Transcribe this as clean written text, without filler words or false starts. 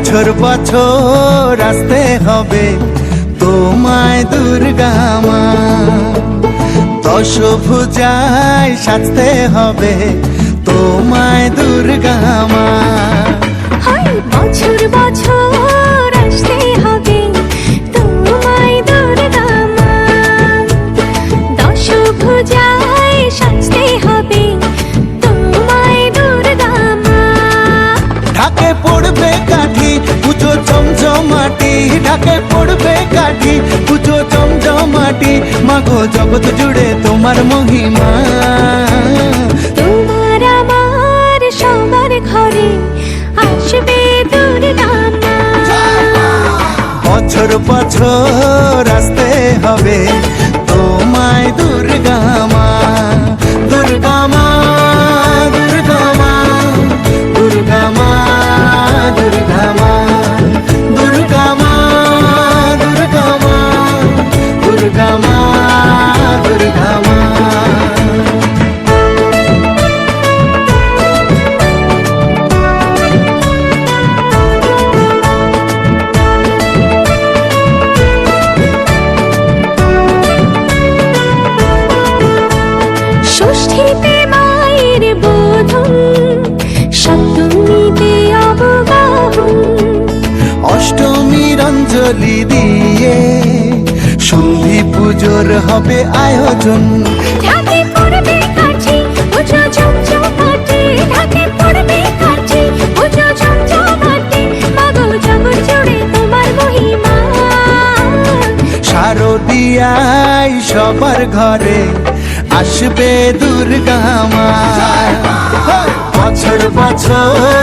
বছর বছর আসতে হবে তোমায় দুর্গা মা, দশভুজায় সাজতে হবে তোমায় দুর্গা মা। বছর বছর আসতে হবে তোমায় দুর্গা মা, দশভুজায় সাজতে হবে তোমায় দুর্গা মা। ঢাকে পড়বে কাঠি পুজো জমজমাটি, ঢাকে পড়বে কাঠি পুজো জমজমাটি, মাগো জগৎ জুড়ে তোমার মহিমা। তোমার আমার সবার ঘরে আসবে দুর্গা মা। বছর বছর আসতে হবে তোমায় দুর্গা মা, দুর্গা মা, দুর্গা মা, দুর্গা মা, দুর্গা মা, দুর্গা মা, দুর্গা মা, দুর্গা মা, দুর্গা মা। ষষ্ঠীতে মায়ের বোধন, সপ্তমীতে অবগাহন, অষ্টমীর অঞ্জলি দিয়ে সন্ধি পুজোর হবে আয়োজন। ঢাকে পড়বে কাঠি পুজো জমজমাটি, ঢাকে পড়বে কাঠি পুজো জমজমাটি, মাগো জগৎ জুড়ে তোমার মহিমা। শারদিয়ায় সবার ঘরে আসবে দুর্গা মা, বছর বছর